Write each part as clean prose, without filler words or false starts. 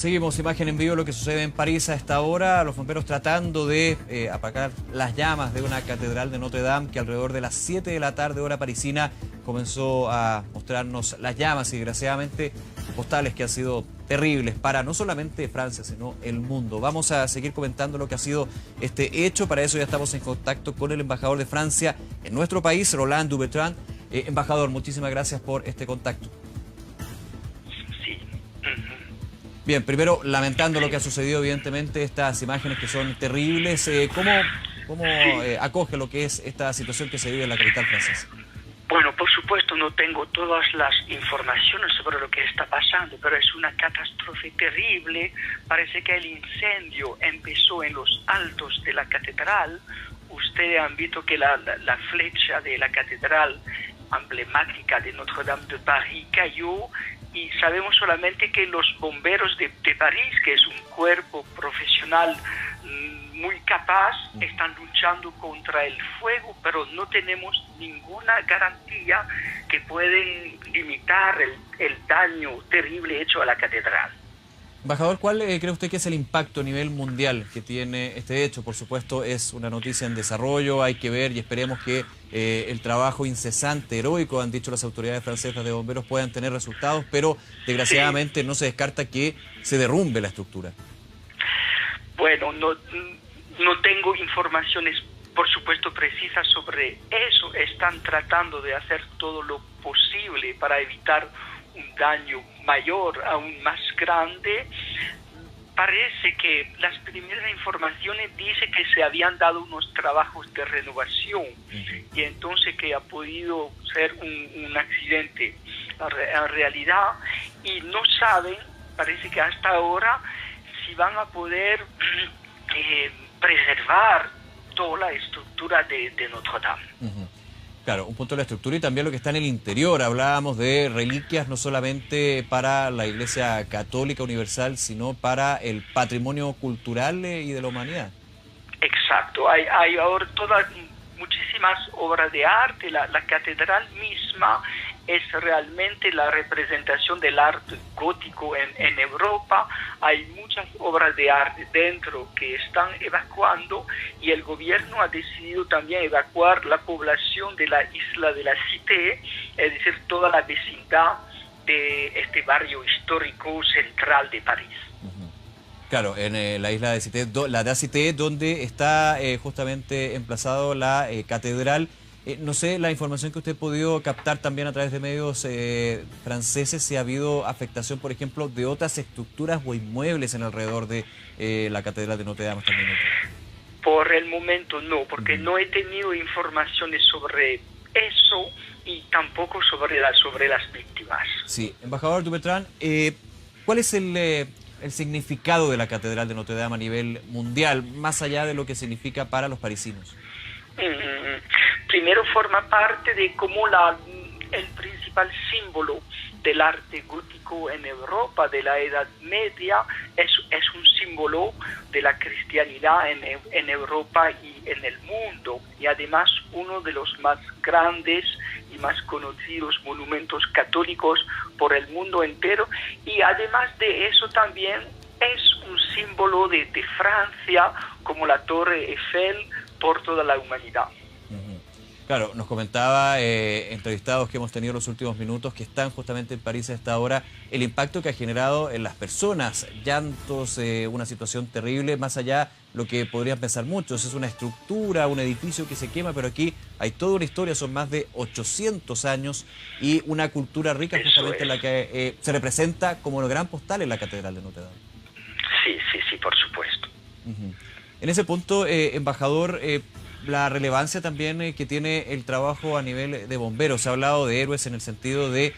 Seguimos imagen en vivo lo que sucede en París a esta hora. Los bomberos tratando de apagar las llamas de una catedral de Notre Dame que alrededor de las 7 de la tarde, hora parisina, comenzó a mostrarnos las llamas y desgraciadamente postales que han sido terribles para no solamente Francia, sino el mundo. Vamos a seguir comentando lo que ha sido este hecho. Para eso ya estamos en contacto con el embajador de Francia en nuestro país, Roland Dubertrand. Embajador, muchísimas gracias por este contacto. Bien, primero lamentando lo que ha sucedido, evidentemente, estas imágenes que son terribles. ¿Cómo acoge lo que es esta situación que se vive en la capital francesa? Bueno, por supuesto no tengo todas las informaciones sobre lo que está pasando, pero es una catástrofe terrible. Parece que el incendio empezó en los altos de la catedral. Ustedes han visto que la flecha de la catedral emblemática de Notre Dame de París cayó, y sabemos solamente que los bomberos de París, que es un cuerpo profesional muy capaz, están luchando contra el fuego, pero no tenemos ninguna garantía que pueden limitar el daño terrible hecho a la catedral. Embajador, ¿cuál cree usted que es el impacto a nivel mundial que tiene este hecho? Por supuesto, es una noticia en desarrollo, hay que ver y esperemos que el trabajo incesante, heroico, han dicho las autoridades francesas de bomberos, puedan tener resultados, pero desgraciadamente no se descarta que se derrumbe la estructura. Bueno, no tengo informaciones, por supuesto, precisas sobre eso. Están tratando de hacer todo lo posible para evitar un daño mayor, aún más grande. Parece que las primeras informaciones dicen que se habían dado unos trabajos de renovación y entonces que ha podido ser un accidente en realidad, y no saben, parece que hasta ahora, si van a poder preservar toda la estructura de Notre Dame. Claro, un punto de la estructura y también lo que está en el interior. Hablábamos de reliquias no solamente para la Iglesia Católica Universal, sino para el patrimonio cultural y de la humanidad. Exacto, hay ahora muchísimas obras de arte. La catedral misma es realmente la representación del arte gótico en Europa. Hay muchas obras de arte dentro que están evacuando, y el gobierno ha decidido también evacuar la población de la isla de la Cité, es decir, toda la vecindad de este barrio histórico central de París. Claro, en la isla de Cité, la Cité, donde está justamente emplazado la catedral. No sé, la información que usted ha podido captar también a través de medios franceses, si ha habido afectación, por ejemplo, de otras estructuras o inmuebles en alrededor de la Catedral de Notre Dame también. Por el momento no, porque no he tenido informaciones sobre eso y tampoco sobre las víctimas. Sí, embajador Dubertrand, ¿cuál es el significado de la Catedral de Notre Dame a nivel mundial, más allá de lo que significa para los parisinos? Primero, forma parte de como el principal símbolo del arte gótico en Europa de la Edad Media. Es un símbolo de la cristianidad en Europa y en el mundo, y además uno de los más grandes y más conocidos monumentos católicos por el mundo entero, y además de eso también es un símbolo de Francia, como la Torre Eiffel, por toda la humanidad. Claro, nos comentaba entrevistados que hemos tenido en los últimos minutos que están justamente en París a esta hora, el impacto que ha generado en las personas, llantos, una situación terrible, más allá lo que podrían pensar muchos, es una estructura, un edificio que se quema, pero aquí hay toda una historia, son más de 800 años y una cultura rica justamente en la que se representa como el gran postal en la Catedral de Notre Dame. Sí, por supuesto. En ese punto, embajador, la relevancia también que tiene el trabajo a nivel de bomberos. Se ha hablado de héroes en el sentido de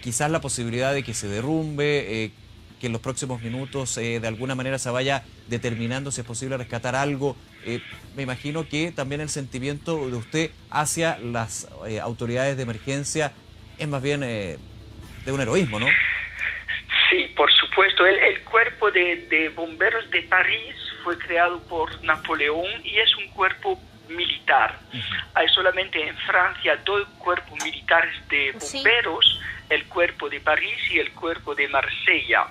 quizás la posibilidad de que se derrumbe, que en los próximos minutos de alguna manera se vaya determinando si es posible rescatar algo. Me imagino que también el sentimiento de usted hacia las autoridades de emergencia es más bien de un heroísmo, ¿no? Sí, por supuesto. El cuerpo de bomberos de París fue creado por Napoleón y es un cuerpo militar. Hay solamente en Francia 2 cuerpos militares de bomberos, el cuerpo de París y el cuerpo de Marsella.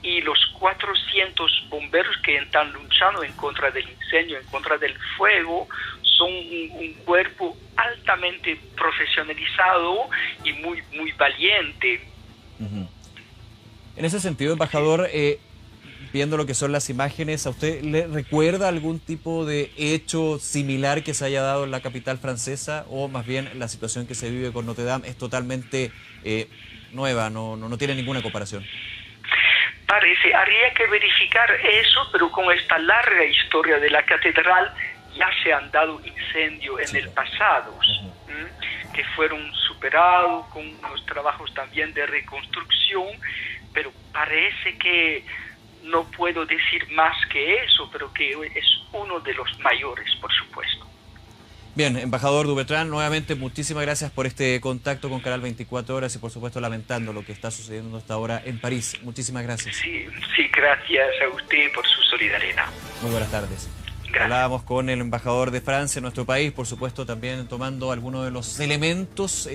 y los 400 bomberos que están luchando en contra del incendio, en contra del fuego, son un cuerpo altamente profesionalizado y muy valiente. En ese sentido, embajador, viendo lo que son las imágenes, ¿a usted le recuerda algún tipo de hecho similar que se haya dado en la capital francesa? O más bien la situación que se vive con Notre Dame es totalmente nueva, no tiene ninguna comparación. Parece, habría que verificar eso, pero con esta larga historia de la catedral ya se han dado incendios en el pasado, que fueron superados con los trabajos también de reconstrucción, pero parece que no puedo decir más que eso, pero que es uno de los mayores, por supuesto. Bien, embajador Dubertrán, nuevamente muchísimas gracias por este contacto con Canal 24 Horas y por supuesto lamentando lo que está sucediendo hasta ahora en París. Muchísimas gracias. Sí, gracias a usted por su solidaridad. Muy buenas tardes. Gracias. Hablábamos con el embajador de Francia en nuestro país, por supuesto también tomando algunos de los elementos,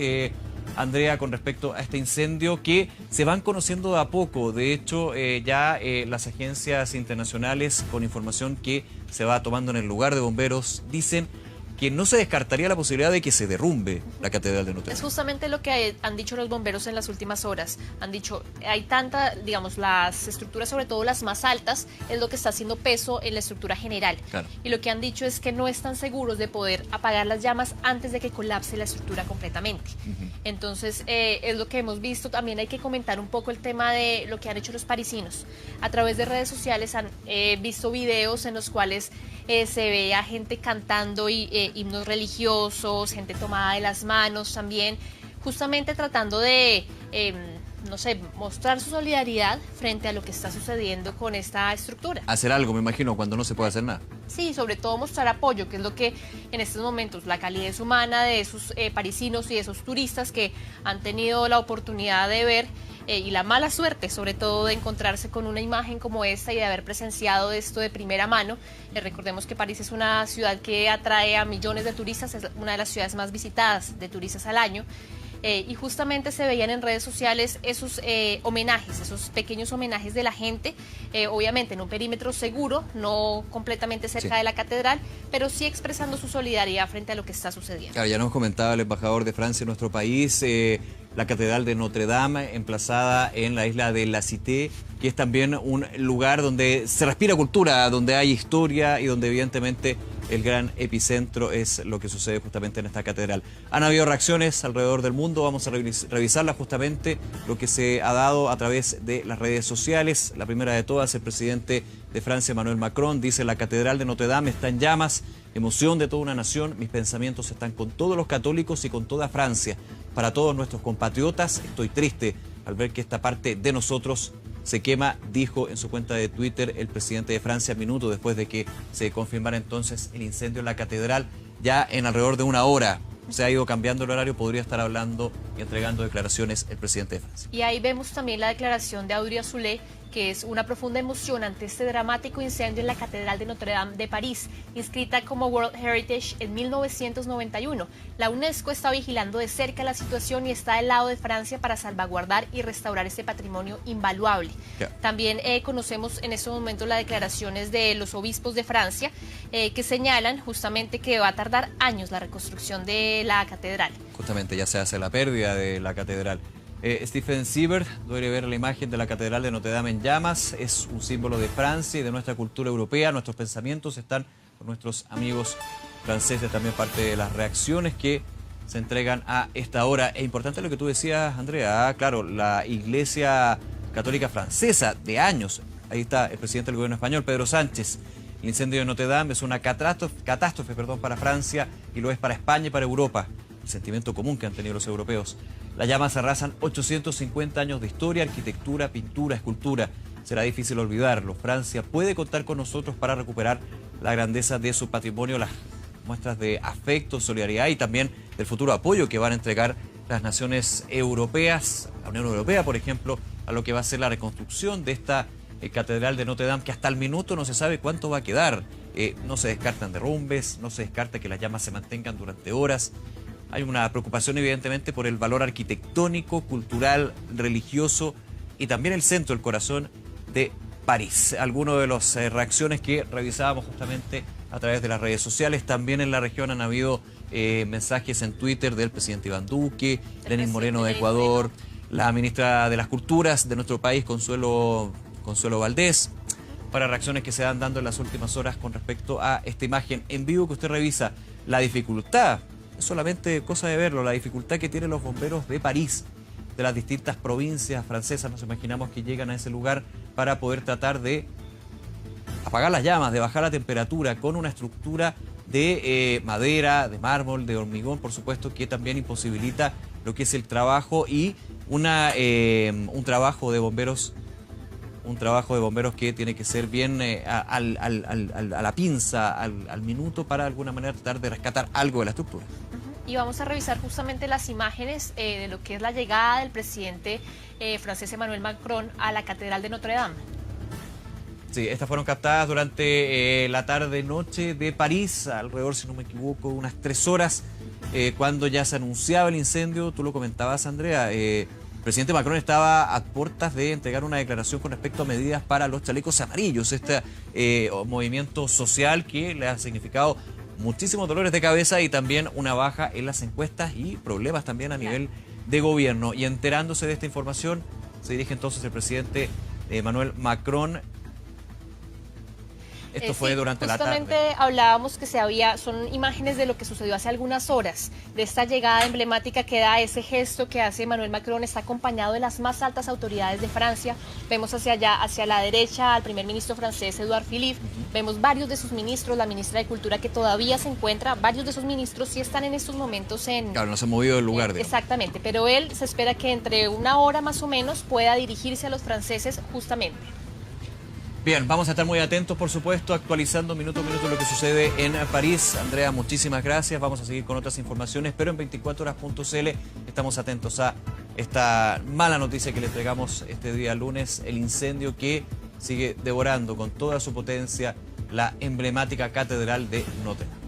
Andrea, con respecto a este incendio que se van conociendo de a poco. De hecho, ya las agencias internacionales, con información que se va tomando en el lugar de bomberos, dicen que no se descartaría la posibilidad de que se derrumbe la Catedral de Notre Dame. Es justamente lo que han dicho los bomberos en las últimas horas. Han dicho, hay tanta, digamos, las estructuras, sobre todo las más altas, es lo que está haciendo peso en la estructura general. Claro. Y lo que han dicho es que no están seguros de poder apagar las llamas antes de que colapse la estructura completamente. Entonces, es lo que hemos visto. También hay que comentar un poco el tema de lo que han hecho los parisinos. A través de redes sociales han visto videos en los cuales se ve a gente cantando himnos religiosos, gente tomada de las manos también, justamente tratando de, no sé, mostrar su solidaridad frente a lo que está sucediendo con esta estructura. Hacer algo, me imagino, cuando no se puede hacer nada. Sí, sobre todo mostrar apoyo, que es lo que en estos momentos, la calidez humana de esos parisinos y de esos turistas que han tenido la oportunidad de ver y la mala suerte, sobre todo, de encontrarse con una imagen como esta y de haber presenciado esto de primera mano. Recordemos que París es una ciudad que atrae a millones de turistas, es una de las ciudades más visitadas de turistas al año. Y justamente se veían en redes sociales esos homenajes, esos pequeños homenajes de la gente, obviamente en un perímetro seguro, no completamente cerca de la catedral, pero sí expresando su solidaridad frente a lo que está sucediendo. Claro, ya nos comentaba el embajador de Francia en nuestro país, la Catedral de Notre Dame, emplazada en la isla de La Cité, que es también un lugar donde se respira cultura, donde hay historia y donde evidentemente el gran epicentro es lo que sucede justamente en esta catedral. Han habido reacciones alrededor del mundo, vamos a revisarla justamente, lo que se ha dado a través de las redes sociales. La primera de todas, el presidente de Francia, Emmanuel Macron, dice: la Catedral de Notre Dame está en llamas, emoción de toda una nación, mis pensamientos están con todos los católicos y con toda Francia. Para todos nuestros compatriotas, estoy triste al ver que esta parte de nosotros se quema, dijo en su cuenta de Twitter el presidente de Francia minutos después de que se confirmara entonces el incendio en la catedral. Ya en alrededor de una hora se ha ido cambiando el horario, podría estar hablando y entregando declaraciones el presidente de Francia. Y ahí vemos también la declaración de Audrey Azoulay, que es una profunda emoción ante este dramático incendio en la Catedral de Notre Dame de París, inscrita como World Heritage en 1991. La UNESCO está vigilando de cerca la situación y está del lado de Francia para salvaguardar y restaurar este patrimonio invaluable. También conocemos en estos momentos las declaraciones de los obispos de Francia, que señalan justamente que va a tardar años la reconstrucción de la catedral. Justamente ya se hace la pérdida de la catedral. Stephen Siebert, duele ver la imagen de la Catedral de Notre Dame en llamas, es un símbolo de Francia y de nuestra cultura europea. Nuestros pensamientos están con nuestros amigos franceses, también parte de las reacciones que se entregan a esta hora. Es importante lo que tú decías, Andrea, claro, la Iglesia Católica Francesa de años, ahí está el presidente del gobierno español, Pedro Sánchez. El incendio de Notre Dame es una catástrofe para Francia y lo es para España y para Europa. El sentimiento común que han tenido los europeos. Las llamas arrasan 850 años de historia, arquitectura, pintura, escultura. Será difícil olvidarlo. Francia puede contar con nosotros para recuperar la grandeza de su patrimonio, las muestras de afecto, solidaridad y también del futuro apoyo que van a entregar las naciones europeas, la Unión Europea, por ejemplo, a lo que va a ser la reconstrucción de esta Catedral de Notre Dame, que hasta el minuto no se sabe cuánto va a quedar. No se descartan derrumbes, no se descarta que las llamas se mantengan durante horas. Hay una preocupación evidentemente por el valor arquitectónico, cultural, religioso y también el centro, el corazón de París. Algunas de las reacciones que revisábamos justamente a través de las redes sociales. También en la región han habido mensajes en Twitter del presidente Iván Duque, Lenín Moreno de Ecuador, la ministra de las Culturas de nuestro país, Consuelo Valdés, para reacciones que se van dando en las últimas horas con respecto a esta imagen en vivo que usted revisa. La dificultad, es solamente cosa de verlo, la dificultad que tienen los bomberos de París, de las distintas provincias francesas, nos imaginamos que llegan a ese lugar para poder tratar de apagar las llamas, de bajar la temperatura con una estructura de madera, de mármol, de hormigón, por supuesto, que también imposibilita lo que es el trabajo y un trabajo de bomberos que tiene que ser bien a la pinza, al minuto, para de alguna manera tratar de rescatar algo de la estructura. Y vamos a revisar justamente las imágenes de lo que es la llegada del presidente francés Emmanuel Macron a la Catedral de Notre Dame. Sí, estas fueron captadas durante la tarde-noche de París, alrededor, si no me equivoco, unas 3 horas, cuando ya se anunciaba el incendio. Tú lo comentabas, Andrea, el presidente Macron estaba a puertas de entregar una declaración con respecto a medidas para los chalecos amarillos, este movimiento social que le ha significado muchísimos dolores de cabeza y también una baja en las encuestas y problemas también a nivel de gobierno. Y enterándose de esta información, se dirige entonces el presidente Emmanuel Macron. Esto fue durante la tarde. Justamente hablábamos que son imágenes de lo que sucedió hace algunas horas, de esta llegada emblemática que da ese gesto que hace Emmanuel Macron. Está acompañado de las más altas autoridades de Francia. Vemos hacia allá, hacia la derecha, al primer ministro francés, Edouard Philippe. Vemos varios de sus ministros, la ministra de Cultura que todavía se encuentra. Varios de sus ministros sí están en estos momentos Claro, no se han movido del lugar. Exactamente, pero él se espera que entre una hora más o menos pueda dirigirse a los franceses justamente. Bien, vamos a estar muy atentos, por supuesto, actualizando minuto a minuto lo que sucede en París. Andrea, muchísimas gracias. Vamos a seguir con otras informaciones, pero en 24horas.cl estamos atentos a esta mala noticia que le entregamos este día lunes, el incendio que sigue devorando con toda su potencia la emblemática Catedral de Notre Dame.